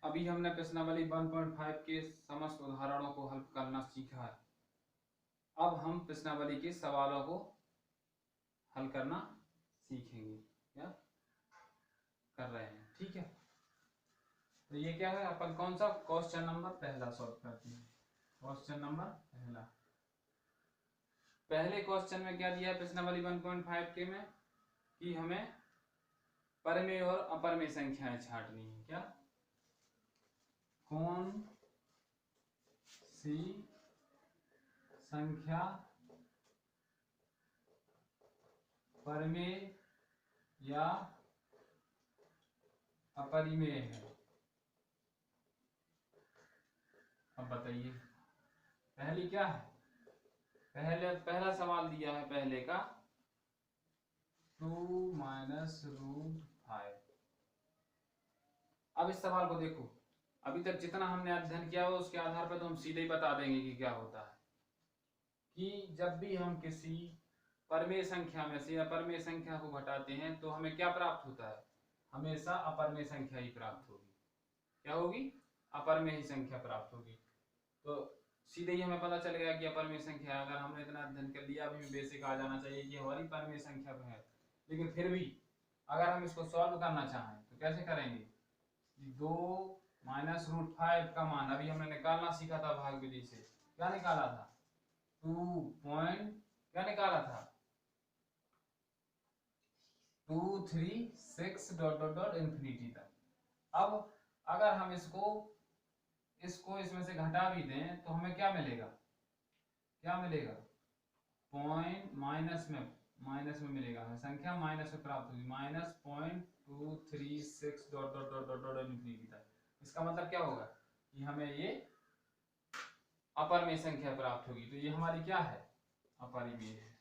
अभी हमने प्रश्नावली 1.5 के समस्त उदाहरणों को हल करना सीखा है। अब हम प्रश्नावली के सवालों को हल करना सीखेंगे या कर रहे हैं, ठीक है। तो ये क्या है, अपन कौन सा क्वेश्चन नंबर पहला सॉल्व करते हैं। क्वेश्चन नंबर पहले क्वेश्चन में क्या दिया है प्रश्नावली 1.5 के में कि हमें परमेय और अपरमेय संख्याएं छांटनी है। क्या, कौन सी संख्या परमेय या अपरिमेय है। अब बताइए पहली क्या है। पहला सवाल दिया है पहले का 2 - √5। अब इस सवाल को देखो, अभी तक जितना हमने अध्ययन किया हो उसके आधार पर तो हम सीधे ही बता देंगे कि क्या होता है कि जब भी हम किसी परमेय संख्या में से अपरमेय संख्या को घटाते हैं तो हमें क्या प्राप्त होता है, हमेशा अपरमेय संख्या ही प्राप्त होगी। क्या होगी, अपरमेय ही संख्या प्राप्त होगी। तो सीधे ही हमें पता चल गया कि अपरमेय संख्या, अगर हमने इतना अध्ययन कर लिया अभी बेसिक आ जाना चाहिए कि हमारी परमेय संख्या है। लेकिन फिर भी अगर हम इसको सॉल्व करना चाहें तो कैसे करेंगे, 2 - √5 का मान अभी हमने निकालना सीखा था भाग विधि से। क्या निकाला था, 2. क्या निकाला था, 236 ... इंफिनिटी तक। अब अगर हम इसको इसमें से घटा भी दें तो हमें क्या मिलेगा, क्या मिलेगा, पॉइंट माइनस में मिलेगा, हमें संख्या माइनस में प्राप्त होगी, -.236 ... इंफिनिटी तक। इसका मतलब क्या होगा कि हमें ये अपरमेय संख्या प्राप्त होगी। तो ये हमारी क्या है, अपरिमेय है।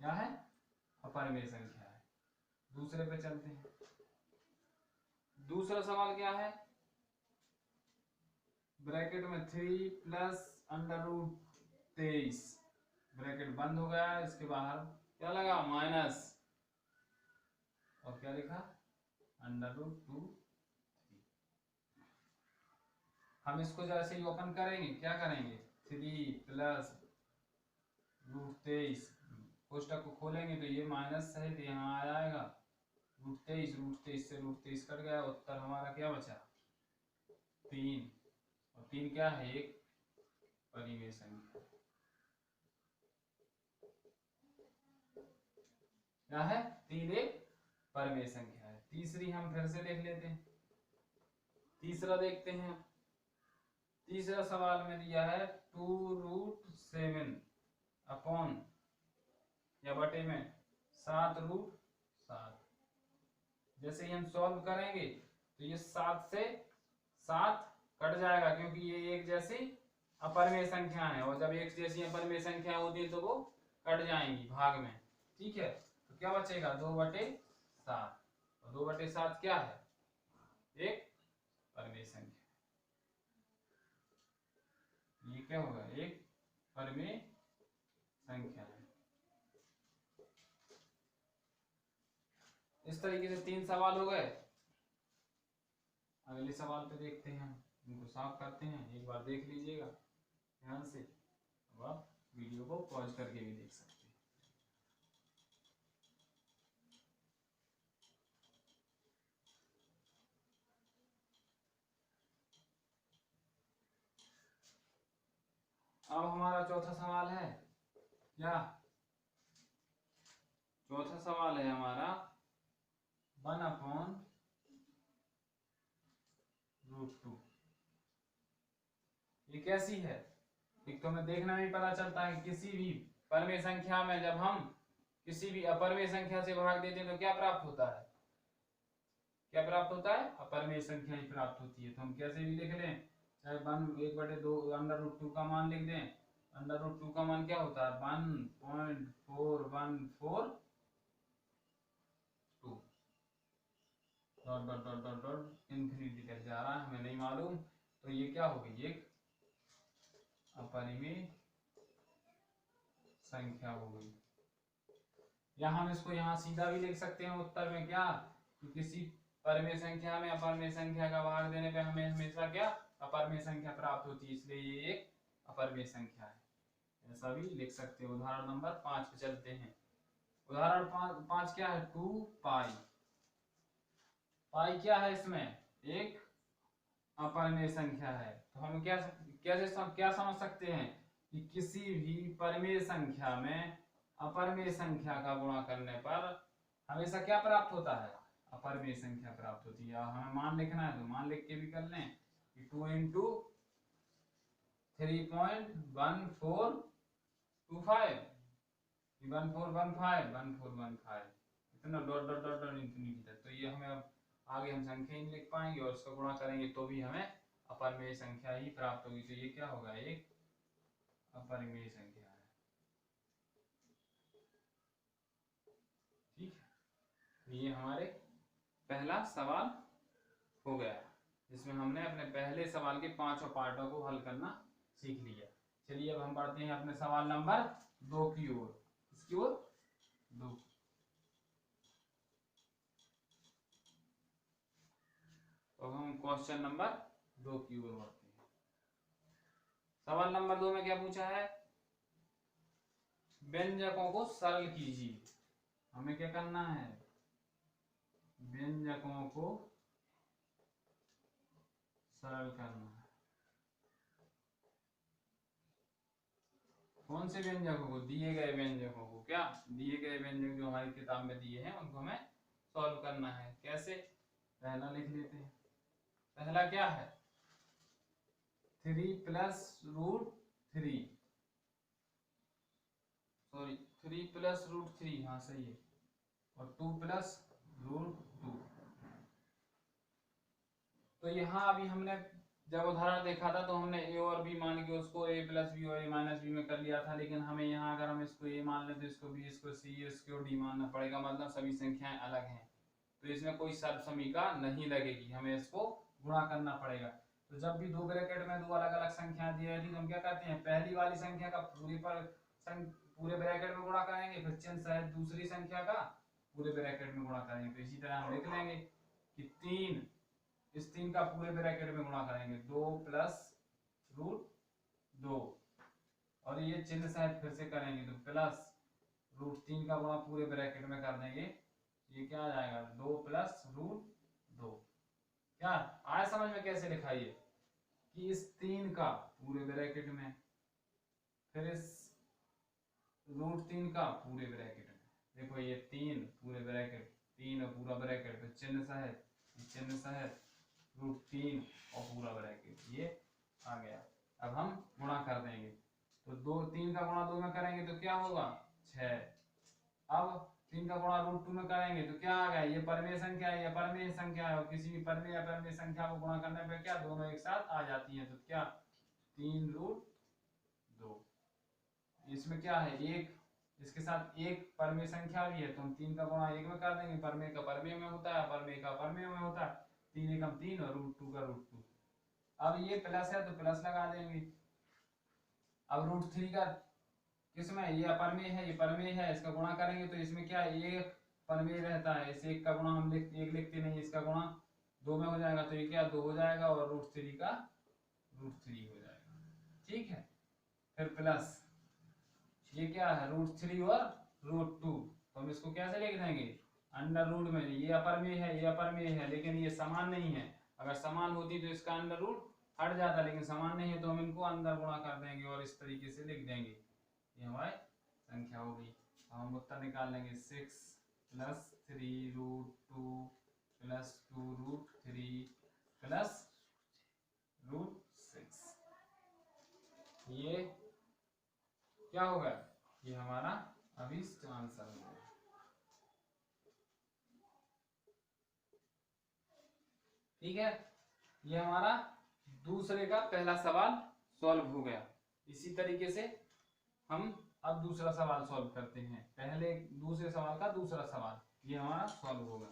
क्या है, अपरिमेय संख्या है। दूसरे पे चलते हैं। दूसरा सवाल क्या है, ब्रैकेट में 3 + √23, ब्रैकेट बंद हो गया, इसके बाहर क्या लगा, माइनस, और क्या लिखा, √2। हम इसको जैसे ही ओपन करेंगे क्या करेंगे, 3 + √23, कोष्टक को खोलेंगे तो ये माइनस सहित यहाँ आ जाएगा, √23 से √23 कट गया, उत्तर हमारा क्या बचा, 3। और 3 क्या है, एक परिमेय संख्या। क्या है, 3 एक परमेय संख्या है। तीसरी हम फिर से देख लेते हैं। तीसरा देखते हैं। तीसरा सवाल में दिया है 2√7 अपॉन या बटे में 7√7। जैसे ही हम सॉल्व करेंगे तो ये 7 से 7 कट जाएगा, क्योंकि ये एक जैसी अपरमेय संख्या है, और जब एक जैसी अपरमेय संख्या होती है तो वो कट जाएंगी भाग में, ठीक है। तो क्या बचेगा, 2/7। और 2/7 क्या है, एक परमेय संख्या। ये क्या होगा, एक परमेय संख्या है। इस तरीके से 3 सवाल हो गए। अगले सवाल पे देखते हैं, इनको साफ करते हैं, एक बार देख लीजिएगा ध्यान से। अब आप वीडियो को पॉज करके भी देख सकते हैं। अब हमारा चौथा सवाल है, क्या, चौथा सवाल है हमारा 1/√2। ये कैसी है, एक तो हमें देखना भी पता चलता है किसी भी परमेय संख्या में जब हम किसी भी अपरमेय संख्या से भाग देते हैं तो क्या प्राप्त होता है, क्या प्राप्त होता है, अपरमेय संख्या ही प्राप्त होती है। तो हम कैसे भी लिख लें, चाहे 1/2 √2 का मान लिख दें। √2 का मान क्या होता है, 1.4142 ... इंफिनिटी तक जा रहा है, हमें नहीं मालूम। तो ये क्या होगी, एक अपरिमेय संख्या हो गई। या हम इसको यहाँ सीधा भी लिख सकते हैं उत्तर में, क्या, कि किसी परिमेय संख्या में अपरिमेय संख्या का भाग देने पे हमें हमेशा क्या अपरिमेय संख्या प्राप्त होती है, इसलिए ये एक अपरिमेय संख्या है। ऐसा भी लिख सकते हो। उदाहरण नंबर 5 पे चलते हैं। उदाहरण 5 क्या है, 2 पाई। पाई क्या है, इसमें एक अपरिमेय संख्या है। तो हम क्या समझ सकते हैं कि किसी भी परिमेय संख्या में अपरिमेय संख्या का गुणा करने पर हमेशा क्या प्राप्त होता है, अपरिमेय संख्या प्राप्त होती है। हमें मान लिखना है तो मान लिख के भी कर लें कि 2 इंटू 3.1425 1415 इतना dot dot dot dot infinity तक। तो ये हमें अब आगे हम संख्या ही लिख पाएंगे और उसका गुणा करेंगे तो भी हमें अपरिमेय संख्या ही प्राप्त होगी। तो ये क्या होगा, एक अपरिमेय संख्या है। ठीक है, तो ये हमारे पहला सवाल हो गया, जिसमें हमने अपने पहले सवाल के 5 पार्टों को हल करना सीख लिया। चलिए अब हम बढ़ते हैं अपने सवाल नंबर 2 की ओर। इसकी ओर 2। तो हम क्वेश्चन नंबर 2 की ओर बढ़ते हैं। सवाल नंबर 2 में क्या पूछा है, व्यंजकों को सरल कीजिए। हमें क्या करना है, व्यंजकों को सरल करना है। कौन से व्यंजकों को, दिए गए व्यंजकों को। क्या दिए गए व्यंजक जो हमारी किताब में दिए हैं उनको हमें सॉल्व करना है। कैसे, पहला लिख लेते हैं। पहला क्या है, 3 plus root 3, sorry 3 plus root 3, हाँ सही है, और 2 प्लस रूट 2। तो यहाँ अभी हमने जब उदाहरण देखा था तो हमने ए और बी मान के उसको ए प्लस बी और ए माइनस बी में कर लिया था, लेकिन हमें यहाँ अगर हम इसको ए मान लें तो इसको बी, इसको सी, इसको डी मानना पड़ेगा। मतलब सभी संख्याएं अलग हैं तो इसमें कोई सर्वसमीका नहीं लगेगी, हमें इसको गुणा करना पड़ेगा। तो जब भी दो ब्रैकेट में दो अलग अलग संख्या दी रहती तो हम क्या करते हैं, पहली वाली संख्या का पूरे ब्रैकेट में गुणा करेंगे, फिर चिन्ह सहित दूसरी संख्या का पूरे ब्रैकेट में गुणा करेंगे। तो इसी तरह हम लिख लेंगे कि 3, इस 3 का पूरे ब्रैकेट में गुणा करेंगे, 2 प्लस रूट 2, और ये चिन्ह सहित फिर से करेंगे तो प्लस रूट 3 का गुणा पूरे ब्रैकेट में कर देंगे। ये क्या आ जाएगा, 2 प्लस रूट 2। क्या आया समझ में, कैसे लिखा ये कि इस 3 का पूरे ब्रैकेट में, फिर इस रूट 3 का पूरे ब्रैकेट में। देखो ये 3 पूरे ब्रैकेट, 3 और पूरा ब्रैकेट, फिर चिन्ह सहित रूट 3 और पूरा ब्रैकेट, ये आ गया। अब हम गुणा कर देंगे तो 3 का गुणा 2 में करेंगे तो क्या होगा, 6। अब 3 का गुणा रूट 2 में करेंगे तो क्या आ गया, ये परिमेय संख्या है, ये अपरिमेय संख्या है, और किसी भी परिमेय अपरिमेय संख्या को गुणा करने पे क्या दोनों एक साथ आ जाती हैं। तो क्या 3 रूट 2, इसमें क्या है, एक, इसके साथ एक परिमेय संख्या भी है तो हम 3 का गुणा 1 में कर देंगे। परिमेय का परिमेय में होता है, अपरिमेय का अपरिमेय में होता है। 3 एकम 3 और रूट 2 का रूट 2। अब ये प्लस है तो प्लस लगा देंगे। अब रूट 3 का किसमें, ये अपरिमेय है, ये परिमेय है, इसका गुणा करेंगे तो इसमें क्या एक परिमेय रहता है, इस एक का गुणा हम एक लिखते नहीं, इसका गुणा 2 में हो जाएगा तो ये क्या 2 हो जाएगा, और रूट 3 का रूट 3 हो जाएगा। ठीक है, फिर प्लस ये क्या है, रूट 3 और रूट 2, तो हम इसको कैसे लिख देंगे, अंडर रूट में। ये अपरिमेय है, ये अपरिमेय है, लेकिन ये समान नहीं है। अगर समान होती तो इसका अंडर रूट हट जाता, लेकिन समान नहीं है तो हम इनको अंदर गुणा कर देंगे और इस तरीके से लिख देंगे। ये हमारी संख्या हो गई। तो हम उत्तर निकाल लेंगे 6 plus 3 root 2 plus 2 root 3 plus root 6। ये क्या होगा, ये हमारा अभिष्ट आंसर होगा। ठीक है, ये हमारा दूसरे का पहला सवाल सॉल्व हो गया। इसी तरीके से हम अब दूसरा सवाल सॉल्व करते हैं। पहले दूसरे सवाल का दूसरा सवाल ये हमारा सॉल्व होगा।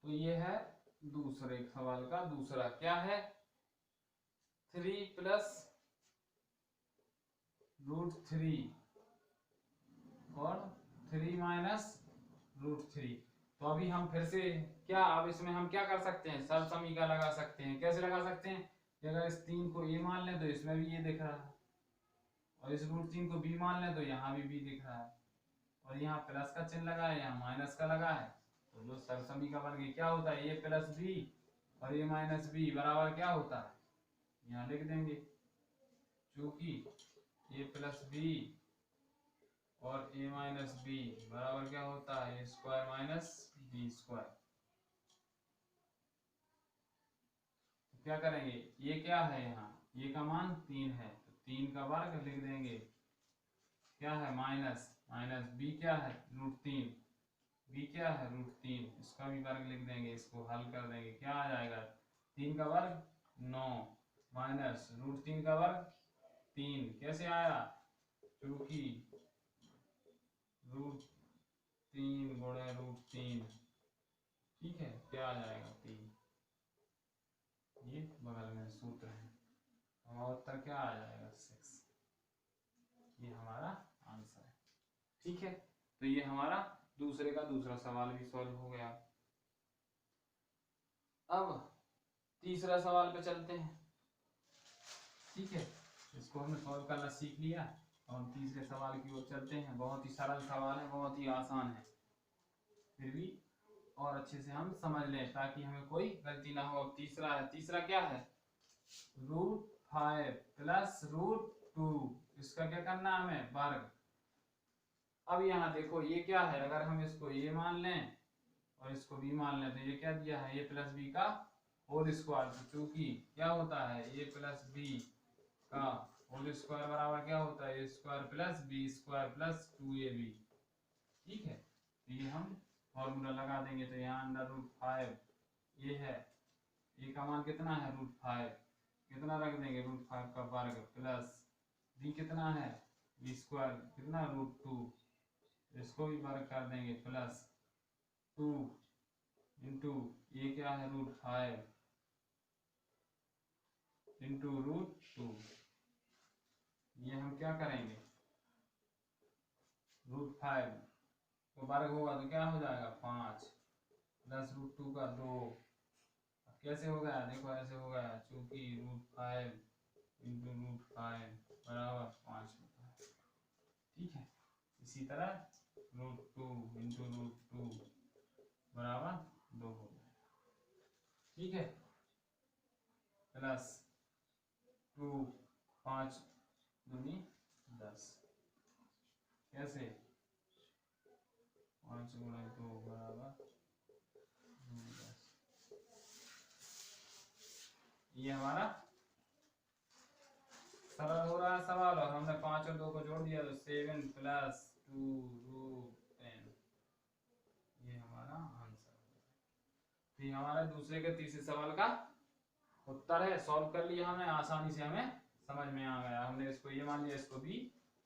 तो ये है दूसरे सवाल का दूसरा, क्या है, 3 प्लस रूट 3 और 3 माइनस रूट 3। तो अभी हम फिर से क्या, अब इसमें हम क्या कर सकते हैं, सर्वसमीका लगा सकते हैं। कैसे लगा सकते हैं, कि अगर इस 3 को a मान लें तो इसमें भी ये दिख रहा है, और इस रूट 3 को b मान लें तो यहाँ भी b दिख रहा है, और यहाँ प्लस का चिन्ह लगा है, यहाँ माइनस का लगा है। तो जो सर्वसमीका बन गई, क्या होता है, a प्लस बी और a माइनस बी बराबर क्या होता है, यहाँ लिख देंगे, क्योंकि a प्लस बी और a माइनस बी बराबर क्या होता है, a square minus b square. क्या करेंगे, ये क्या है, यहाँ ये का मान 3 है, तो 3 का वर्ग लिख देंगे, क्या है माइनस माइनस बी क्या है रूट 3, बी क्या है रूट 3, इसका भी वर्ग लिख देंगे, इसको हल कर देंगे, क्या आ जाएगा, 3 का वर्ग 9 माइनस रूट 3 का वर्ग 3, कैसे आया, क्योंकि रूट 3 गुणे रूट 3, ठीक है, क्या आ जाएगा 3, ये बगल में सूत्र है, और उत्तर क्या आ जाएगा 6, ये हमारा आंसर है। ठीक है, तो ये हमारा दूसरे का दूसरा सवाल भी सॉल्व हो गया। अब तीसरा सवाल पे चलते हैं। ठीक है, इसको हमने सॉल्व करना सीख लिया, और तीसरे सवाल की ओर चलते हैं। बहुत ही सरल सवाल है, बहुत ही आसान है, फिर भी और अच्छे से हम समझ लें ताकि हमें कोई गलती ना हो। अब तीसरा है, तीसरा क्या है, रूट 5 प्लस रूट 2, इसका क्या करना है हमें, वर्ग। अब यहाँ देखो ये क्या है, अगर हम इसको a मान लें और इसको b मान लें तो ये क्या दिया है, a प्लस बी का होल स्क्वायर, क्योंकि क्या होता है a प्लस बी का होल स्क्वायर बराबर क्या होता है, a square plus b square plus 2ab। ठीक है, तो ये हम फॉर्मूला लगा देंगे, तो यहाँ अंडर रूट 5 ये है, a का मान कितना है रूट 5, कितना रख देंगे रूट 5 का वर्ग, प्लस b कितना है b स्क्वायर कितना रूट 2, इसको भी वर्ग कर देंगे, प्लस 2 इंटू ये क्या है रूट 5 इंटू रूट 2, ये हम क्या करेंगे, रूट 5 तो वर्ग होगा तो क्या हो जाएगा 5 प्लस रूट 2 का 2, कैसे हो गया, देखो ऐसे हो गया, क्योंकि रूट 5 इंटू रूट 5 बराबर 5 होता है। ठीक है, इसी तरह रूट 2 इंटू रूट 2 बराबर 2 हो जाएगा। ठीक है, प्लस 2 5 दूनी 10, कैसे 5 गुणा 2 बराबर 10, ये हमारा सरल हो रहा है सवाल, और हमने 5 और 2 को जोड़ दिया तो 7 प्लस 2 रूट 10, ये हमारा आंसर है। तो ये हमारे दूसरे के तीसरे सवाल का उत्तर है, सॉल्व कर लिया हमने आसानी से, हमें समझ में आ गया। हमने इसको ये मान लिया, इसको बी,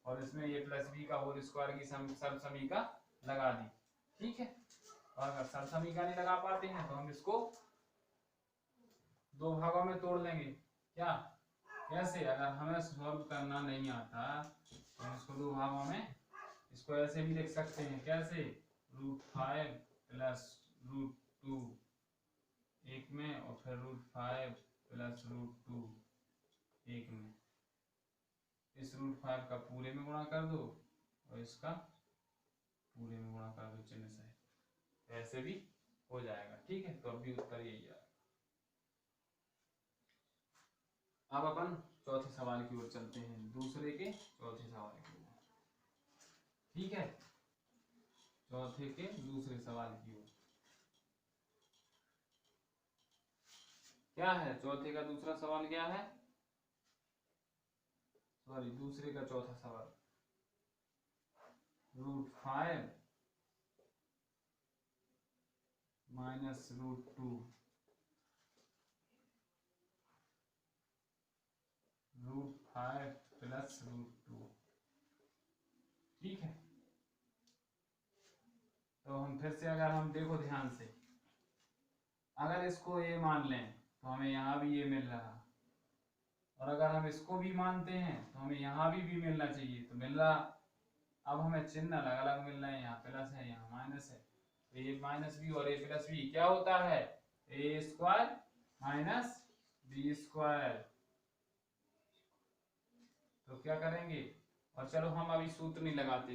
और इसमें ये प्लस बी का होल स्क्वायर की सर्वसमीका लगा दी। ठीक है, और अगर सर्वसमीका नहीं लगा पाते हैं तो हम इसको दो भागों में तोड़ लेंगे। क्या, कैसे, अगर हमें सॉल्व करना नहीं आता तो हम इसको दो भागों में, इसको ऐसे भी लिख सकते हैं, कैसे, रूट 5 प्लस रूट 2 एक में, और फिर रूट 5 प्लस रूट 2 एक में, इस रूट 5 का पूरे में गुणा कर दो और इसका पूरे में गुणा कर दो चिन्ह से, ऐसे भी हो जाएगा। ठीक है, तो अभी उत्तर यही आएगा। अब अपन चौथे सवाल की ओर चलते हैं, दूसरे के चौथे सवाल की ओर। ठीक है, चौथे के दूसरे सवाल की ओर क्या है, चौथे का दूसरा सवाल क्या है, सॉरी दूसरे का चौथा सवाल, root 5 minus root 2 root 5 plus root 2। ठीक है, तो हम फिर से, अगर हम देखो ध्यान से, अगर इसको a मान लें तो हमें यहाँ भी ये मिल रहा, और अगर हम इसको भी मानते हैं तो हमें यहाँ भी मिलना चाहिए, तो मिल रहा। अब हमें चिन्ह अलग अलग मिल रहे हैं, यहाँ प्लस है यहाँ माइनस है, तो ये माइनस बी और ए प्लस बी क्या होता है, ए स्क्वायर माइनस बी स्क्वायर। तो क्या करेंगे, और चलो हम अभी सूत्र नहीं लगाते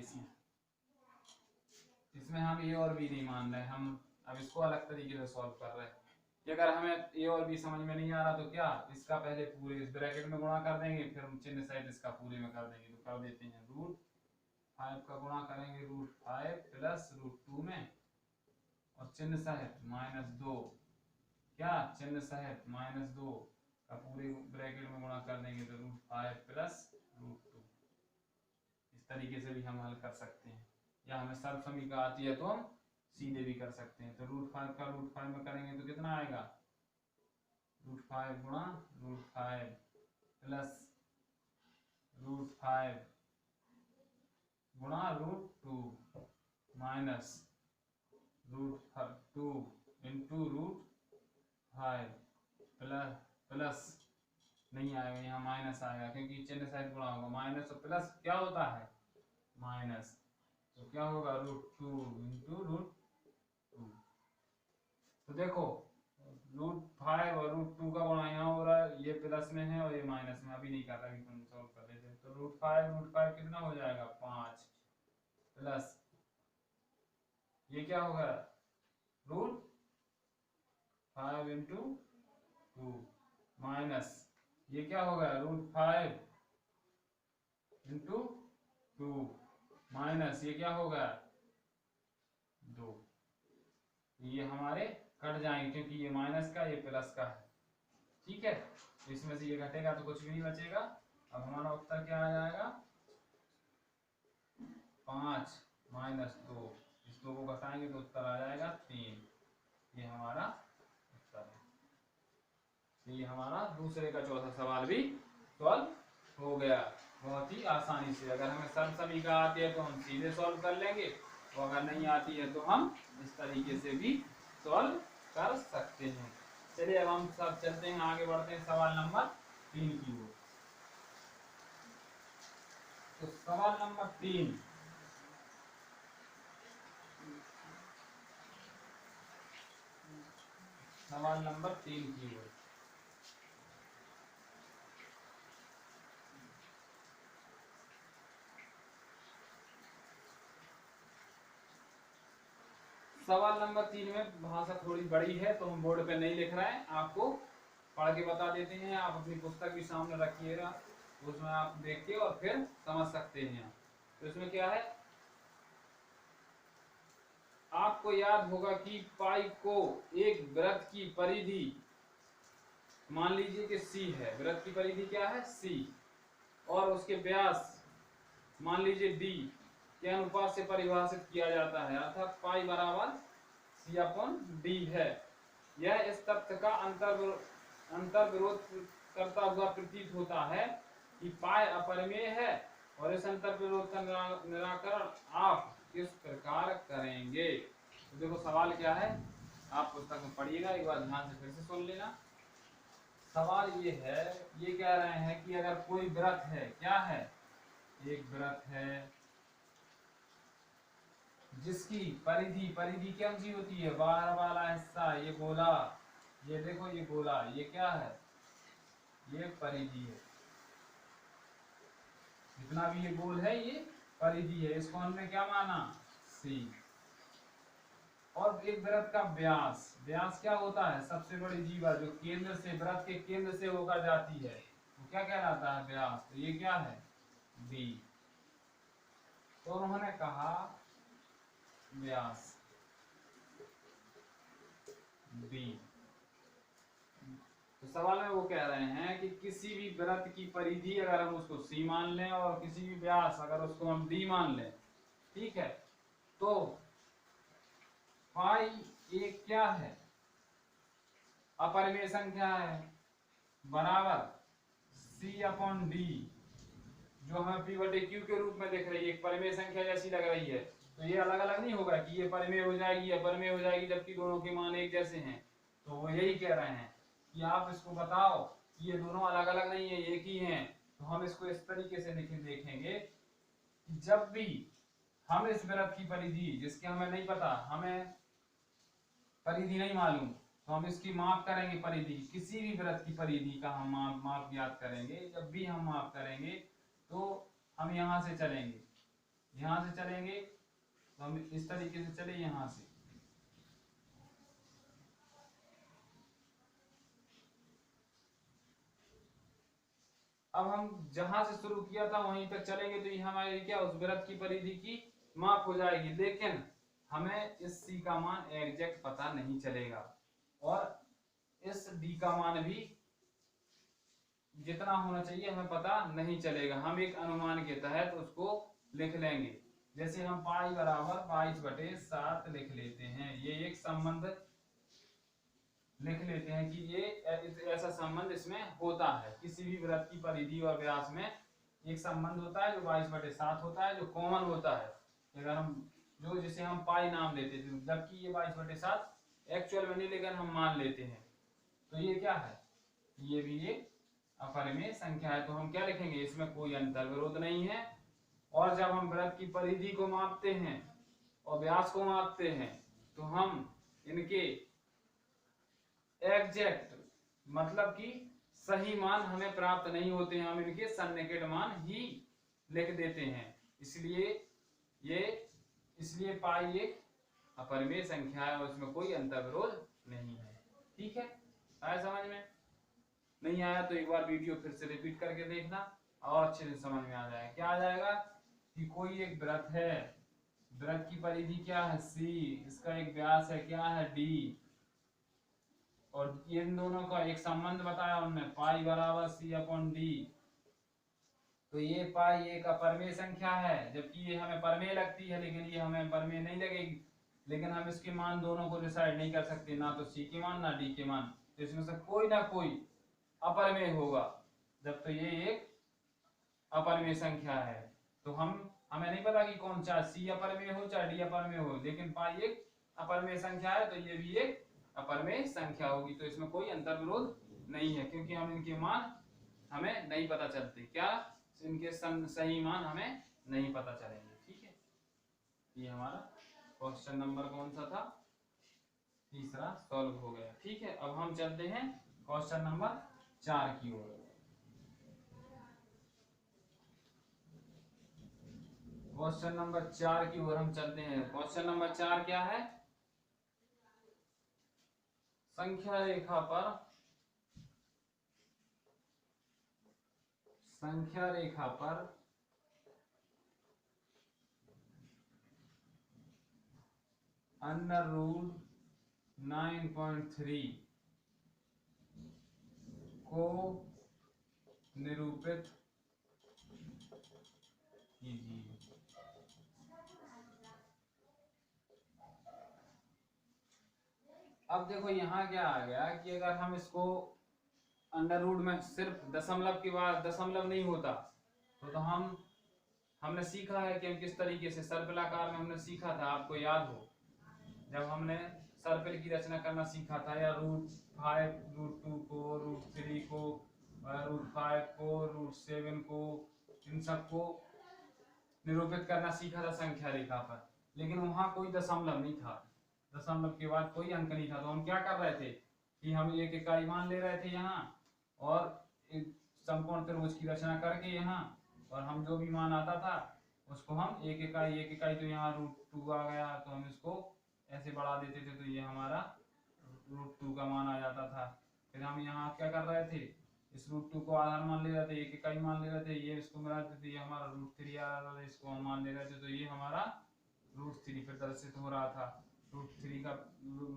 इसमें हम ए और बी नहीं मान रहे, हम अब इसको अलग तरीके से सॉल्व कर रहे हैं कि अगर हमें ए और बी समझ में नहीं आ रहा तो क्या, इसका पहले पूरे इस ब्रैकेट में गुणा कर देंगे, फिर हम चिन्ह सहित इसका पूरे में कर देंगे। तो कर देते हैं, √5 का गुणा करेंगे √5 प्लस √2 में, और चिन्ह सहित -2, क्या चिन्ह सहित -2 का पूरे ब्रैकेट में गुणा कर देंगे तो √5 प्लस √2। इस तरीके से भी हम हल कर सकते हैं, या हमें सर्व समीकरण आती है तो हम सीधे भी कर सकते हैं। तो √5 का √5 में करेंगे तो कितना आएगा, √5 गुणा √5 प्लस √5 गुणा √2 माइनस √2 इंटू √5 प्लस नहीं आएगा, यहाँ माइनस आएगा क्योंकि चिन्ह सहित गुणा होगा, माइनस और प्लस क्या होता है माइनस, तो क्या होगा √2 इंटू √2। तो देखो √5 और √2 का गुणा यहाँ हो रहा है, ये प्लस में है और ये माइनस में, अभी नहीं कर रहा, तुम सॉल्व कर लेते। तो √5 कितना हो जाएगा 5 प्लस ये क्या होगा √5 इंटू 2 माइनस ये क्या होगा √5 इंटू 2 माइनस ये क्या होगा 2। ये हमारे कट जाएंगे क्योंकि ये माइनस का ये प्लस का है, ठीक है। तो इसमें से ये घटेगा तो कुछ भी नहीं बचेगा। अब हमारा उत्तर क्या आ जाएगा 5 - 2, इस 2 को घटाएंगे तो उत्तर आ जाएगा 3। ये हमारा उत्तर है। तो ये हमारा दूसरे का चौथा सवाल भी सॉल्व हो गया बहुत ही आसानी से। अगर हमें सर्व समीकरण आती है तो हम सीधे सॉल्व कर लेंगे, और अगर नहीं आती है तो हम इस तरीके से भी सॉल्व कर सकते हैं। चलिए अब हम सब चलते हैं, आगे बढ़ते हैं सवाल नंबर 3 की ओर। तो सवाल नंबर 3, सवाल नंबर 3 की ओर। सवाल नंबर 3 में भाषा थोड़ी बड़ी है तो हम बोर्ड पे नहीं लिख रहे हैं, आपको पढ़ के बता देते हैं। आप अपनी पुस्तक भी सामने रखिएगा, उसमें आप देख के और फिर समझ सकते हैं। तो इसमें क्या है, आपको याद होगा कि पाई को एक वृत्त की परिधि मान लीजिए कि सी है, वृत्त की परिधि क्या है सी, और उसके व्यास मान लीजिए डी के अनुपात से परिभाषित किया जाता है, अर्थात पाई बराबर C/D है। यह इस तथ्य का अंतर विरोध करता हुआ प्रतीत होता है कि पाई अपरिमेय है, और इस अंतर विरोध का निराकरण आप किस प्रकार करेंगे। तो देखो सवाल क्या है, आप पुस्तक में पढ़िएगा, एक बार ध्यान से फिर से सुन लेना। सवाल ये है, ये कह रहे हैं कि अगर कोई वृत्त है, क्या है एक वृत्त है जिसकी परिधि क्या सी होती है, बाहर वाला हिस्सा, ये गोला, ये देखो ये गोला, ये क्या है ये परिधि है, जितना भी ये गोल है ये परिधि है, इसको हमने क्या माना सी। और एक वृत्त का व्यास क्या होता है, सबसे बड़ी जीवा जो केंद्र से, वृत्त के केंद्र से होकर जाती है, वो क्या कहलाता है व्यास। तो ये क्या है बी। तो उन्होंने कहा व्यास बी। तो सवाल में वो कह रहे हैं कि किसी भी वृत्त की परिधि अगर हम उसको सी मान लें और किसी भी व्यास अगर उसको हम डी मान लें, ठीक है, तो पाई एक क्या है अपरिमेय संख्या है, बराबर C/D, जो हमें P/Q के रूप में दिख रही है, एक परिमेय संख्या जैसी लग रही है। तो ये अलग अलग नहीं होगा कि ये परिमेय हो जाएगी या परिमेय हो जाएगी, जबकि दोनों के मान एक जैसे हैं। तो वो यही कह रहे हैं कि आप इसको बताओ कि ये दोनों अलग अलग नहीं है, एक ही हैं। तो हम इसको इस तरीके से देखेंगे कि जब भी हम इस वृत्त की परिधि जिसके हमें नहीं पता, हमें परिधि नहीं मालूम, तो हम इसकी माप करेंगे परिधि, किसी भी वृत्त की परिधि का हम माप ज्ञात करेंगे। जब भी हम माप करेंगे तो हम यहाँ से चलेंगे, यहाँ से चलेंगे तो हम इस तरीके से चले यहाँ से, अब हम जहां से शुरू किया था वहीं तक चलेंगे तो ये हमारे क्या उस वृत्त की परिधि की माप हो जाएगी, लेकिन हमें इस सी का मान एग्जैक्ट पता नहीं चलेगा और इस डी का मान भी जितना होना चाहिए हमें पता नहीं चलेगा। हम एक अनुमान के तहत उसको लिख लेंगे, जैसे हम पाई बराबर 22/7 लिख लेते हैं, ये एक संबंध लिख लेते हैं कि ये ऐसा संबंध इसमें होता है। किसी भी वृत्त की परिधि और व्यास में एक संबंध होता है जो 22/7 होता है, जो कॉमन होता है। अगर हम जो जिसे हम पाई नाम देते थे, जबकि ये 22/7 एक्चुअल में नहीं, लेकिन हम मान लेते हैं, तो ये क्या है, ये भी एक अपरिमेय संख्या है। तो हम क्या लिखेंगे, इसमें कोई अंतर विरोध नहीं है। और जब हम वृत्त की परिधि को मापते हैं और व्यास को मापते हैं तो हम इनके एग्जैक्ट मतलब कि सही मान हमें प्राप्त नहीं होते हैं, हम इनके सन्निकट मान ही लिख देते हैं। इसलिए पाई एक अपरिमेय संख्या है और इसमें कोई अंतर विरोध नहीं है। ठीक है, आया समझ में? नहीं आया तो एक बार वीडियो फिर से रिपीट करके देखना और अच्छे से समझ में आ जाएगा। क्या आ जाएगा कि कोई एक वृत्त है, वृत्त की परिधि क्या है सी, इसका एक व्यास है क्या है डी, और इन दोनों का एक संबंध बताया उन्होंने, पाई बराबर C/D। तो ये पाई एक अपरिमेय संख्या है, जबकि ये हमें परमेय लगती है, लेकिन ये हमें परमेय नहीं लगेगी। लेकिन हम इसके मान दोनों को डिसाइड नहीं कर सकते, ना तो सी के मान ना डी के मान, तो इसमें से कोई ना कोई अपरिमेय होगा। जब तो ये एक अपरिमेय संख्या है तो हमें नहीं पता कि कौन, चाहे सी अपरिमेय हो चाहे डी अपरिमेय हो, लेकिन पाई एक अपरिमेय संख्या है तो ये भी एक अपरिमेय संख्या होगी। तो इसमें कोई अंतर विरोध नहीं है, क्योंकि हम इनके मान हमें नहीं पता चलते, क्या इनके सही मान हमें नहीं पता चलेंगे। ठीक है, ये हमारा क्वेश्चन नंबर कौन सा था, तीसरा सॉल्व हो गया। ठीक है, अब हम चलते हैं क्वेश्चन नंबर 4 की ओर। क्वेश्चन नंबर 4 की ओर हम चलते हैं। क्वेश्चन नंबर 4 क्या है, संख्या रेखा पर √9.3 को निरूपित कीजिए। अब देखो यहाँ क्या आ गया कि अगर हम इसको अंडर रूट में सिर्फ दशमलव के बाद दशमलव नहीं होता तो हमने सीखा है कि हम किस तरीके से सर्पिलाकार में हमने सीखा था, आपको याद हो जब हमने सर्पिल की रचना करना सीखा था, या √5 √2 को √3 को √5 को √7 को, इन सबको निरूपित करना सीखा था संख्या रेखा पर। लेकिन वहां कोई दशमलव नहीं था, दशमलव के बाद कोई अंक नहीं था, तो हम क्या कर रहे थे कि हम एक इकाई मान ले रहे थे यहाँ और एक संपूर्ण त्रिभुज की रचना करके यहाँ, और हम जो भी मान आता था उसको हम एक इकाई तो यहाँ √2 आ गया तो हम इसको ऐसे बढ़ा देते थे, तो ये हमारा √2 का मान आ जाता था। फिर हम यहाँ क्या कर रहे थे, इस √2 को आधार मान ले रहे थे, एक इकाई मान ले रहे थे, ये इसको मिला देते, ये हमारा √3 आ रहा था, इसको हम मान ले रहे थे, तो ये हमारा √3 प्रदर्शित हो रहा था, √3 का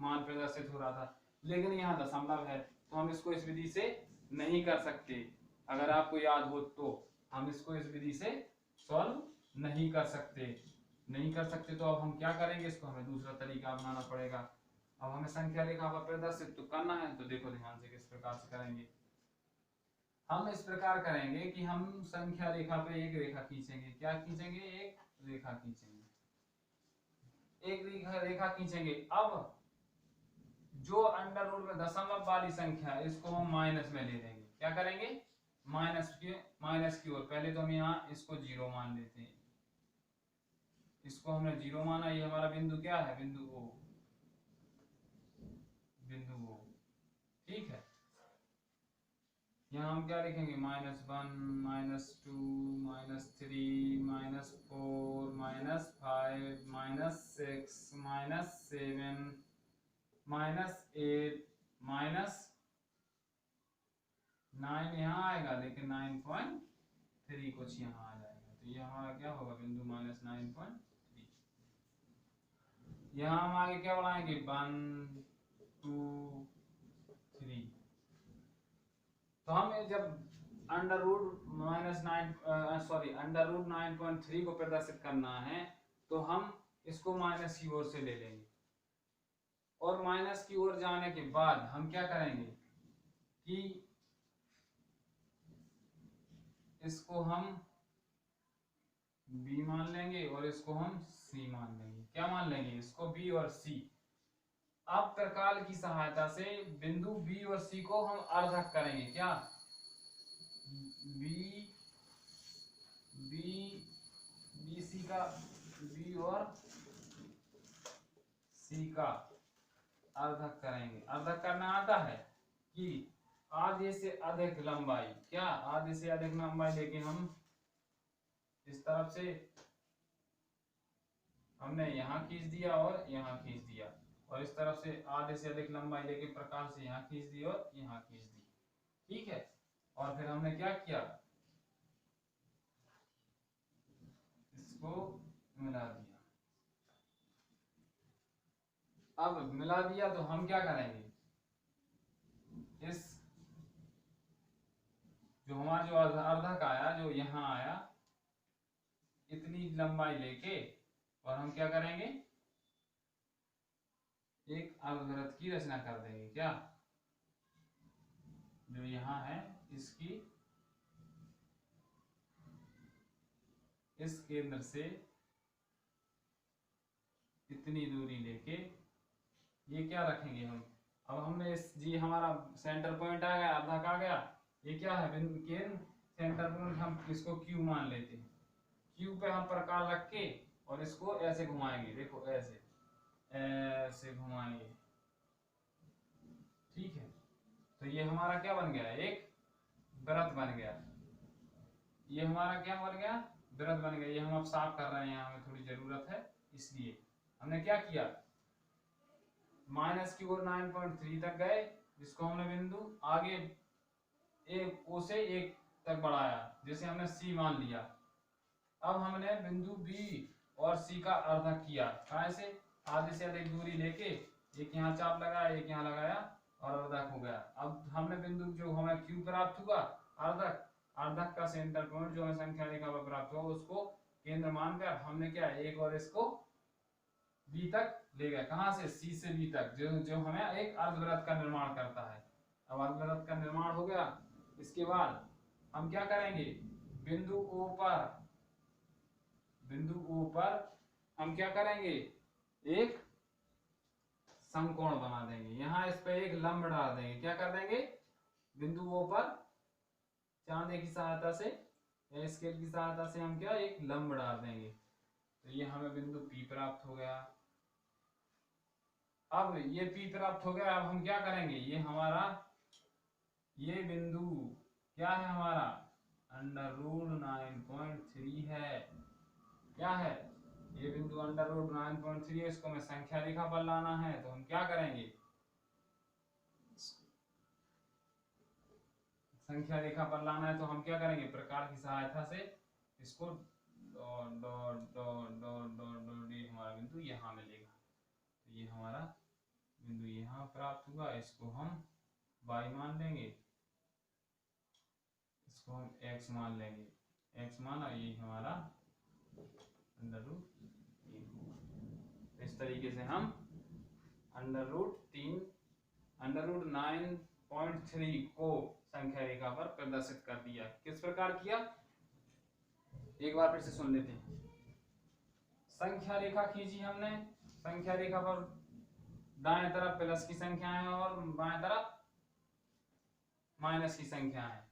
मान प्रदर्शित हो रहा था। लेकिन यहाँ दशमलव है तो हम इसको इस विधि से नहीं कर सकते। अगर आपको याद हो तो हम इसको इस विधि से सॉल्व नहीं कर सकते। तो अब हम क्या करेंगे, इसको हमें दूसरा तरीका अपनाना पड़ेगा। अब हमें संख्या रेखा पर प्रदर्शित तो करना है, तो देखो ध्यान से किस प्रकार से करेंगे। हम इस प्रकार करेंगे कि हम संख्या रेखा पे एक रेखा खींचेंगे। क्या खींचेंगे, एक रेखा खींचेंगे, एक रेखा खींचेंगे। अब जो अंडर रूट में दशमलव वाली संख्या है इसको हम माइनस में ले लेंगे। क्या करेंगे, माइनस की ओर। पहले तो हम यहाँ इसको 0 मान लेते हैं, इसको हमने 0 माना, ये हमारा बिंदु क्या है, बिंदु ओ, बिंदु ओ। ठीक है, यहाँ हम क्या लिखेंगे, -1 -2 -3 -4 -5 -6 -7 -8 -9 यहाँ आएगा, लेकिन 9.3 कुछ यहाँ आ जाएगा। तो ये हमारा क्या होगा, बिंदु -9.3। यहाँ हम आगे क्या बढ़ाएंगे, 1 2 3। तो हमें जब √9.3 को प्रदर्शित करना है तो हम इसको माइनस की ओर से ले लेंगे, और माइनस की ओर जाने के बाद हम क्या करेंगे कि इसको हम b मान लेंगे और इसको हम c मान लेंगे। क्या मान लेंगे, इसको b और c। अब प्रकाल की सहायता से बिंदु b और c को हम अर्धक करेंगे। क्या, BC का, B और C का अर्धक करेंगे। अर्धक करना आता है कि आधे से अधिक लंबाई, क्या आधे से अधिक लंबाई लेके हम इस तरफ से हमने यहाँ खींच दिया और यहाँ खींच दिया, और इस तरफ से आधे से अधिक लंबाई लेके प्रकाश से यहाँ खींच दी और यहाँ खींच दी। ठीक है, और फिर हमने क्या किया, इसको मिला दिया। अब मिला दिया तो हम क्या करेंगे, इस जो हमारा जो अर्धक आया, जो यहाँ आया, इतनी लंबाई लेके, और हम क्या करेंगे, एक अर्धवृत्त की रचना कर देंगे। क्या, जो यहाँ है इसकी, इस केंद्र से इतनी दूरी लेके ये क्या रखेंगे हम। अब हमने इस जी हमारा सेंटर पॉइंट आ गया, अर्धक आ गया। ये क्या है, बिंदु केंद्र, सेंटर पॉइंट, हम इसको Q मान लेते हैं। Q पे हम प्रकाश रख के और इसको ऐसे घुमाएंगे, देखो ऐसे ऐसे घुमाएंगे। ठीक है, तो ये हमारा क्या बन गया, एक वृत्त बन गया। ये हमारा क्या बन गया, वृत्त बन गया। ये हम अब साफ कर रहे हैं, हमें थोड़ी जरूरत है, इसलिए हमने क्या किया, माइनस की ओर 9.3 तक गए, जिसको हमने बिंदु आगे एक ओ से एक तक बढ़ाया, जैसे हमने C मान लिया। अब हमने बिंदु B और C का अर्धक किया, कैसे, आधे से अधिक दूरी लेके एक यहाँ चाप लगाया, एक यहाँ लगाया और अर्धक हो गया। अब हमने बिंदु जो हमें Q प्राप्त हुआ, अर्धक, अर्धक का सेंटर पॉइंट जो हमें संख्या रेखा पर प्राप्त हुआ, उसको केंद्र मानकर हमने क्या, एक और इसको B तक ले गए। कहां से, C से B तक, जो हमें एक अर्धवृत्त का निर्माण करता है। अब अर्धवृत्त का निर्माण हो गया, इसके बाद हम क्या करेंगे, बिंदु O पर हम क्या करेंगे, एक समकोण बना देंगे। यहाँ इस पे एक लंब डाल देंगे। क्या कर देंगे, बिंदु O पर चांदे की सहायता से या स्केल की सहायता से हम क्या, एक लंब डाल देंगे। तो ये हमें बिंदु P प्राप्त हो गया। अब ये P प्राप्त हो गया, अब हम क्या करेंगे, ये हमारा ये बिंदु क्या है, हमारा √9.3 है। क्या है, ये बिंदु √9.3 है। इसको मैं संख्या रेखा पर लाना है, तो हम क्या करेंगे, संख्या रेखा पर लाना है तो हम क्या करेंगे, प्रकार की सहायता से इसको dot dot dot dot dot dot, ये हमारा बिंदु यहाँ मिलेगा। तो ये हमारा बिंदु यहाँ प्राप्त हुआ, इसको हम y मान लेंगे, इसको हम x मान लेंगे, x माना, ये हमारा √3। इस तरीके से हम √9.3 को संख्या रेखा पर प्रदर्शित कर दिया। किस प्रकार किया, एक बार फिर से सुन लेते हैं। संख्या रेखा खींची हमने, संख्या रेखा पर दाएं तरफ प्लस की संख्या है और बाएं तरफ माइनस की संख्या है,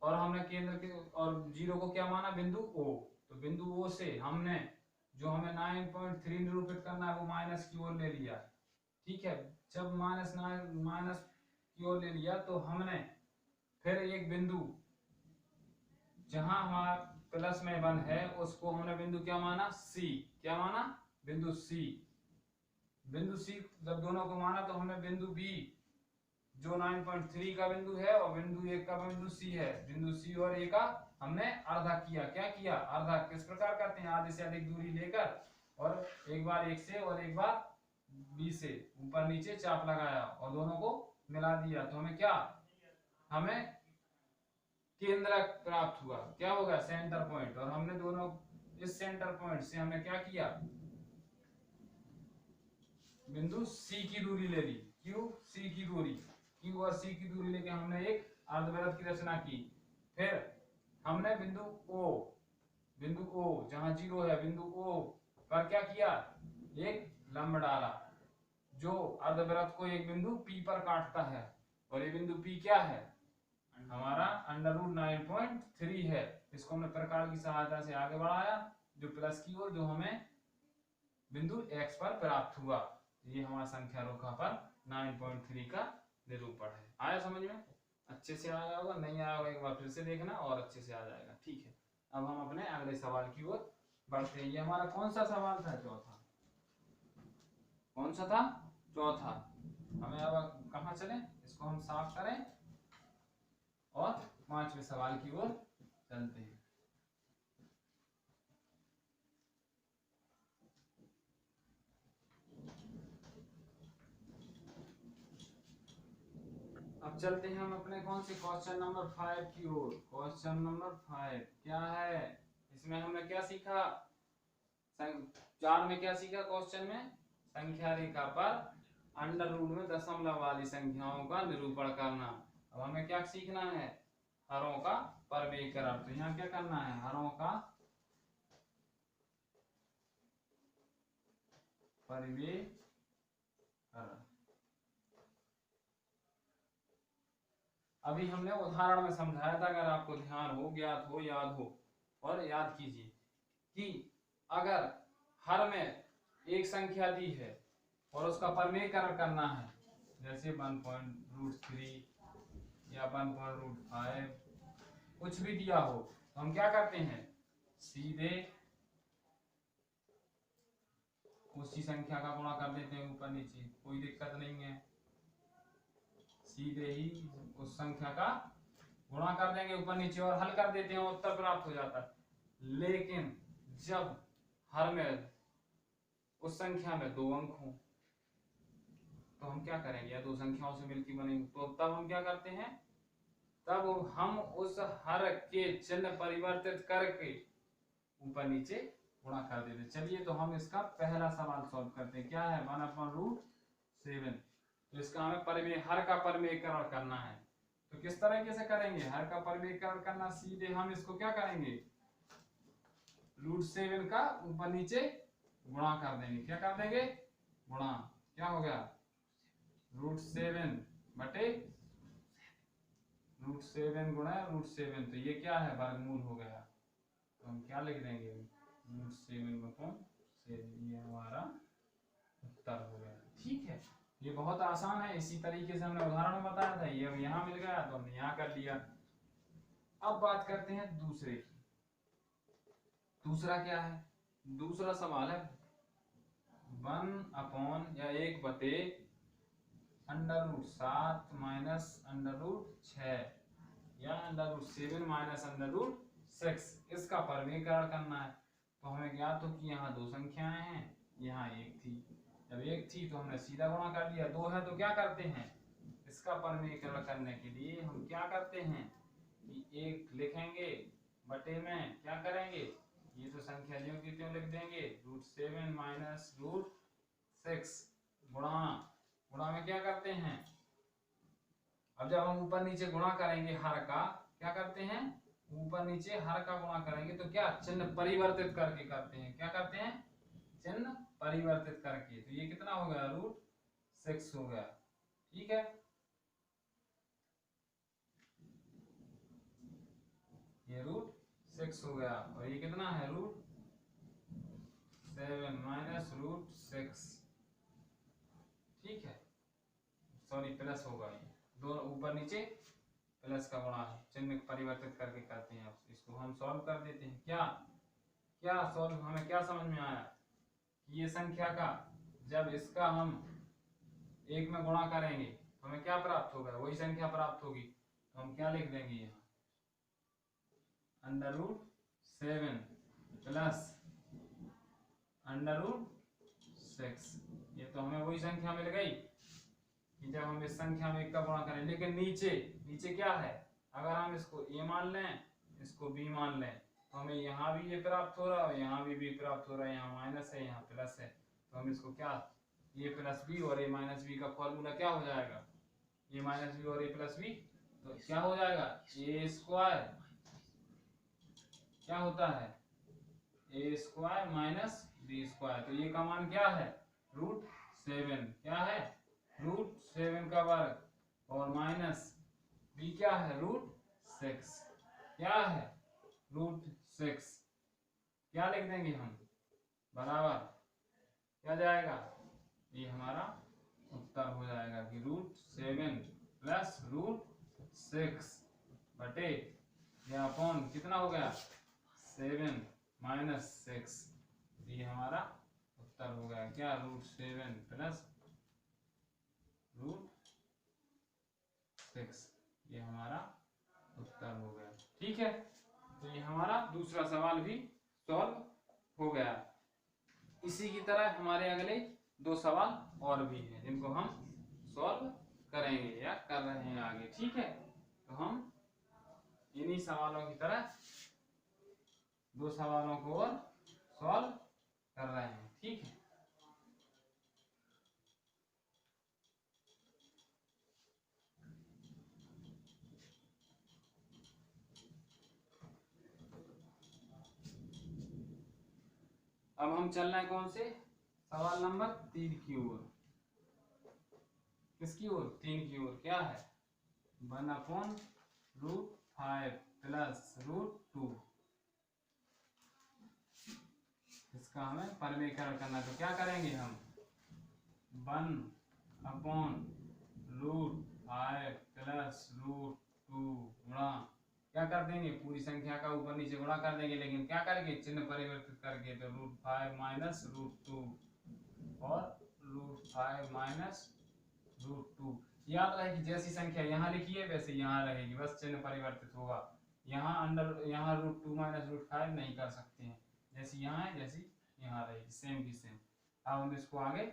और हमने केंद्र के और 0 को क्या माना, बिंदु O। तो बिंदु ओ से हमने जो हमें 9.3 निरूपित करना है वो माइनस की ओर ले लिया। ठीक है, जब माइनस की ओर ले लिया तो हमने फिर एक बिंदु जहां हमारा प्लस में 1 है उसको हमने बिंदु क्या माना, सी। क्या माना, बिंदु सी। बिंदु सी जब दोनों को माना तो हमने बिंदु बी जो 9.3 का बिंदु है और बिंदु ए का बिंदु सी है, बिंदु सी और ए का हमने आधा किया। क्या किया, आधा। किस प्रकार करते हैं, आधे से अधिक दूरी लेकर और एक बार एक से और एक बार बी से ऊपर नीचे चाप लगाया और दोनों को मिला दिया तो हमें क्या, हमें केंद्रक प्राप्त हुआ। क्या होगा, सेंटर पॉइंट। और हमने दोनों इस सेंटर पॉइंट से हमने क्या किया, बिंदु सी की दूरी ले ली। क्यू सी की दूरी, क्यू और सी की दूरी लेके हमने एक अर्धवृत्त की रचना की। फिर हमने बिंदु ओ जहां 0 है, बिंदु ओ पर क्या किया, एक लंब डाला जो अर्धवृत्त को एक बिंदु पी पर काटता है। और ये बिंदु पी क्या है, हमारा √9.3 है। इसको हमने प्रकार की सहायता से आगे बढ़ाया जो प्लस की ओर, जो हमें बिंदु x पर प्राप्त हुआ। ये हमारा संख्या रेखा पर 9.3 का निरूपण है। आया समझ में, अच्छे से आया होगा, नहीं आया होगा एक बार फिर से देखना और अच्छे से आ जाएगा। ठीक है, अब हम अपने अगले सवाल की ओर बढ़ते हैं। ये हमारा कौन सा सवाल था, चौथा। कौन सा था, चौथा। हमें अब कहाँ चले, इसको हम साफ करें और 5वें सवाल की ओर चलते हैं। अब चलते हैं हम अपने कौन से क्वेश्चन नंबर 5 की ओर। क्वेश्चन नंबर 5 क्या है, इसमें हमने क्या सीखा, 4 में क्या सीखा क्वेश्चन में, संख्या रेखा पर अंडर रूट में दशमलव वाली संख्याओं का निरूपण करना। अब हमें क्या सीखना है, हरों का परमेयकरण। तो यहाँ क्या करना है, हरों का परमेयकरण। अभी हमने उदाहरण में समझाया था, अगर आपको ध्यान हो, ज्ञात हो, याद हो, और याद कीजिए कि अगर हर में एक संख्या दी है और उसका परमेयकरण करना है, जैसे 1.√3 या 1.5 कुछ भी दिया हो, तो हम क्या करते हैं, सीधे उसी संख्या का गुणा कर देते हैं ऊपर नीचे, कोई दिक्कत नहीं है। सीधे ही उस संख्या का गुणा कर देंगे ऊपर नीचे और हल कर देते हैं, उत्तर प्राप्त हो जाता है। लेकिन जब हर में उस संख्या में 2 अंक हो तो हम क्या करेंगे, या 2 संख्याओं से मिलकर बनेंगे, तो तब हम क्या करते हैं, तब हम उस हर के चिन्ह परिवर्तित करके ऊपर नीचे गुणा कर देते हैं। चलिए तो हम इसका पहला सवाल सॉल्व करते हैं। क्या है, 1/√7। तो इसका हमें हर का परमेयकरण करना है। तो किस तरीके से करेंगे, हर का परमेयकरण करना, सीधे हम इसको क्या करेंगे, √7 का ऊपर नीचे गुणा कर देंगे। क्या कर देंगे, गुणा। क्या हो गया, √7 बटे √7 गुणा √7, तो ये क्या है, वर्गमूल हो गया। तो हम क्या लिख देंगे, √7/7, ये हमारा उत्तर हो गया। ठीक है, ये बहुत आसान है, इसी तरीके से हमने उदाहरण में बताया था, ये अब यहाँ मिल गया तो हमने यहाँ कर लिया। अब बात करते हैं दूसरे की। दूसरा क्या है, दूसरा सवाल है 1/1 √7 माइनस √6 या √7 √6, इसका परमेयकरण करना है। तो हमें ज्ञात हो कि यहाँ 2 संख्याएं हैं, यहाँ 1 थी। जब 1 थी तो हमने सीधा गुणा कर दिया, 2 है तो क्या करते हैं, इसका परमेयकरण करने के लिए हम क्या करते हैं कि 1 लिखेंगे, बटे में क्या करेंगे, ये तो संख्या ज्यों की त्यों लिख देंगे, √7 माइनस √6 गुणा में क्या करते हैं। अब जब हम ऊपर नीचे गुणा करेंगे हर का, क्या करते हैं, ऊपर नीचे हर का गुणा करेंगे तो क्या, चिन्ह परिवर्तित करके करते हैं। क्या करते हैं, चिन्ह परिवर्तित करके। तो ये कितना हो गया, √6 हो गया। ठीक है, ये √6 6 हो गया, और ये कितना है रूट 7 माइनस रूट 6, ठीक है, सॉरी प्लस होगा, ये दोनों ऊपर नीचे प्लस का गुणा है, चिन्ह परिवर्तित करके करते हैं। अब इसको हम सॉल्व कर देते हैं। क्या क्या सॉल्व, हमें क्या समझ में आया कि ये संख्या का जब इसका हम एक में गुणा करेंगे तो हमें क्या प्राप्त होगा, वही संख्या प्राप्त होगी। तो हम क्या लिख देंगे यहाँ, under root 7 plus under root 6। ये तो हमें वही संख्या मिल गई कि जब हम इस संख्या में एक का गुणा करें। लेकिन नीचे नीचे क्या है, अगर हम इसको a मान लें, इसको b मान लें, तो हमें यहाँ भी ये प्राप्त हो रहा है, यहाँ भी b प्राप्त हो रहा है, यहाँ माइनस है, यहाँ प्लस है। तो हम इसको क्या, a प्लस बी और a माइनस बी का फॉर्मूला क्या हो जाएगा, a माइनस बी और a प्लस बी, तो क्या हो जाएगा a स्क्वायर, क्या होता है a square minus b square. तो ये का मान क्या है रूट 7, क्या है रूट 7 का वर्ग, और माइनस b क्या है रूट 6, क्या है रूट 6। क्या लिख देंगे हम, बराबर क्या जाएगा, ये हमारा उत्तर हो जाएगा कि रूट 7 प्लस रूट 6 बटे ये अपॉन कितना हो गया 7 माइनस 6, ये हमारा उत्तर हो गया। क्या रूट 7 प्लस रूट 6, ये हमारा उत्तर हो गया। ठीक है, तो ये हमारा दूसरा सवाल भी सॉल्व हो गया। इसी की तरह हमारे अगले 2 सवाल और भी हैं जिनको हम सॉल्व करेंगे या कर रहे हैं आगे। ठीक है, तो हम इन्हीं सवालों की तरह 2 सवालों को और सॉल्व कर रहे हैं। ठीक है, अब हम चल रहे हैं कौन से, सवाल नंबर 3 की ओर। किसकी ओर, 3 की ओर। क्या है 1/√5 प्लस √2, इसका हमें परमीकरण करना है। तो क्या करेंगे हम 1/√5 प्लस √2 गुणा, क्या कर देंगे पूरी संख्या का ऊपर नीचे गुणा कर देंगे, लेकिन क्या करेंगे चिन्ह परिवर्तित करके। तो √5 माइनस √2 और √5 माइनस √2। याद रहे कि जैसी संख्या यहाँ लिखी है वैसे यहाँ रहेगी, बस चिन्ह परिवर्तित होगा। यहाँ यहाँ √2 माइनस √5 नहीं कर सकते हैं, जैसी यहाँ है जैसी यहाँ रहेगी, सेम की सेम। अब हम इसको आगे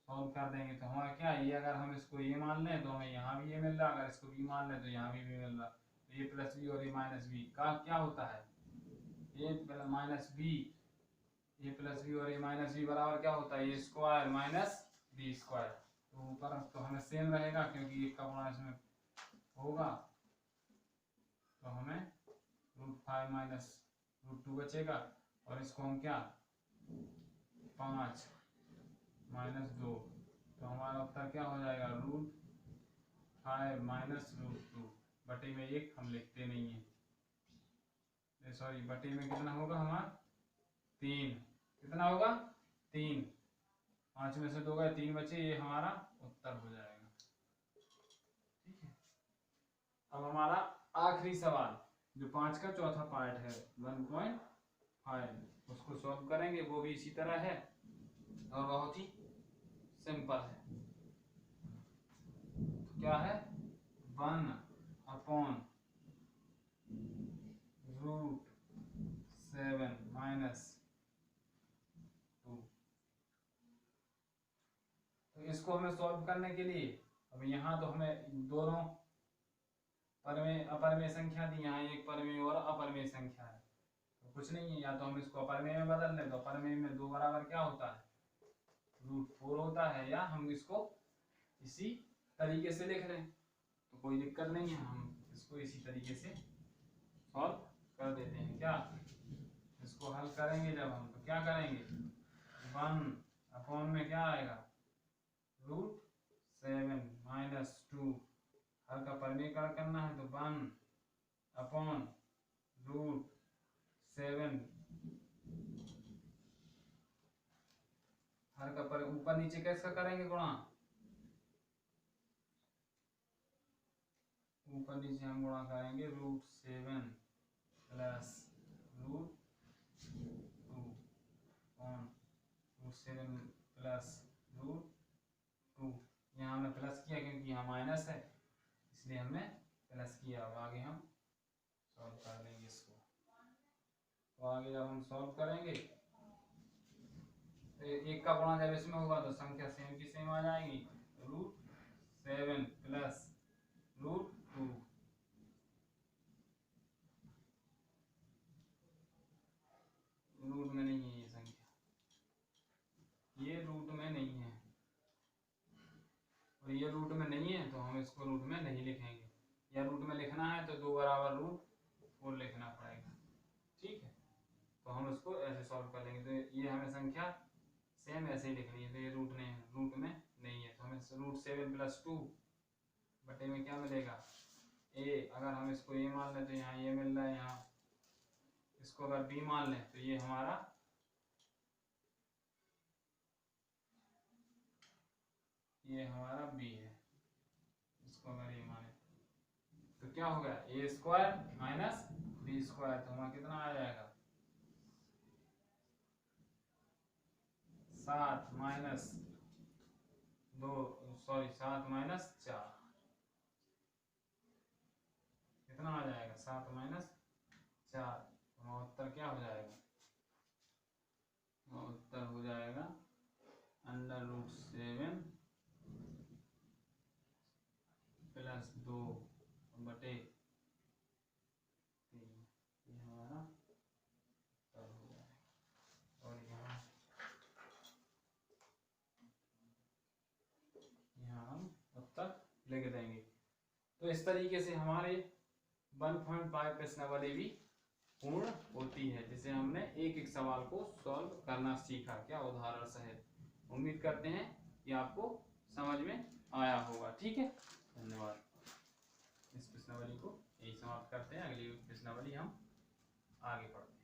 सॉल्व कर देंगे। तो हमारा क्या ये, अगर हम इसको ये मान लें तो हमें यहाँ भी ये मिल रहा, अगर इसको बी मान लें तो यहाँ भी मिल रहा। तो ए प्लस बी और ए माइनस बी का क्या होता है, ए माइनस बी, ए प्लस बी और ए माइनस बी बराबर क्या होता है ए स्क्वायर माइनस बी स्क्वायर। तो ऊपर तो हमें सेम रहेगा क्योंकि एक का गुणा इसमें होगा, तो हमें √5 माइनस √2 बचेगा, और इसको हम क्या 5 माइनस 2, तो हमारा उत्तर क्या हो जाएगा √5 माइनस √2 बटे में 1 हम लिखते नहीं है, सॉरी बटे में कितना होगा हमारा 3, कितना होगा 3, 5 में से 2 गए 3 बचे, ये हमारा उत्तर हो जाएगा। ठीक है, अब हमारा आखिरी सवाल जो 5 का चौथा पार्ट है 1.5, उसको सॉल्व करेंगे। वो भी इसी तरह है और बहुत ही सिंपल है। तो क्या है 1/√7 माइनस 2। तो इसको हमें सॉल्व करने के लिए, अब यहाँ तो हमें दोनों परमेय अपरमेय संख्या दी, यहाँ एक परमेय और अपरमेय संख्या है, तो कुछ नहीं है, या तो हम इसको अपरमेय में बदल लें, तो अपरमेय में 2 बराबर क्या होता है √4 होता है, या हम इसको इसी तरीके से लिख लें तो कोई दिक्कत नहीं है, हम इसको इसी तरीके से सॉल्व कर देते हैं। क्या इसको हल करेंगे जब हम, तो क्या करेंगे 1 में क्या आएगा √7 माइनस 2, हल का परमीकरण करना है तो 1/√7 7 हर का पर ऊपर नीचे कैसे करेंगे गुणा, ऊपर नीचे हम गुणा करेंगे √7 प्लस √2 ऑन √7 प्लस √2। यहाँ हमने प्लस किया क्योंकि यहाँ माइनस है इसलिए हमने प्लस किया। अब आगे हम सॉल्व कर लेंगे इसको। तो आगे जब हम सॉल्व करेंगे तो एक का गुणा जब इसमें होगा तो संख्या सेम की सेम आ जाएगी, √7 प्लस √2। रूट में नहीं है ये संख्या, ये रूट में नहीं है और ये रूट में नहीं है तो हम इसको रूट में नहीं लिखेंगे। या रूट में लिखना है तो 2 बराबर √4 लिखना पड़ेगा। ठीक है, तो हम इसको ऐसे सॉल्व कर लेंगे। तो ये हमें संख्या सेम ऐसे ही लिखनी है। तो ये रूट में नहीं है तो हमें √7 प्लस 2 बटे में क्या मिलेगा, ए। अगर हम इसको ए मान लें तो यहाँ ये मिल रहा है, यहाँ इसको अगर बी मान लें तो ये हमारा बी है। इसको अगर ये माने तो क्या होगा, a² माइनस b²। तो हमारा कितना आ जाएगा, 7 माइनस 4 कितना आ जाएगा, 7 माइनस 4। हमारा उत्तर क्या हो जाएगा, उत्तर हो जाएगा √7 प्लस 2 बटे 3। ये हमारा उत्तर हो जाएगा। और यहाँ हम उत्तर लिख देंगे। तो इस तरीके से हमारे 1.5 प्रश्नावली भी पूर्ण होती है, जिसे हमने एक एक सवाल को सॉल्व करना सीखा, क्या उदाहरण सहित। उम्मीद करते हैं कि आपको समझ में आया होगा। ठीक है, धन्यवाद। इस प्रश्नावली को यही समाप्त करते हैं, अगली प्रश्नावली हम आगे पढ़ते हैं।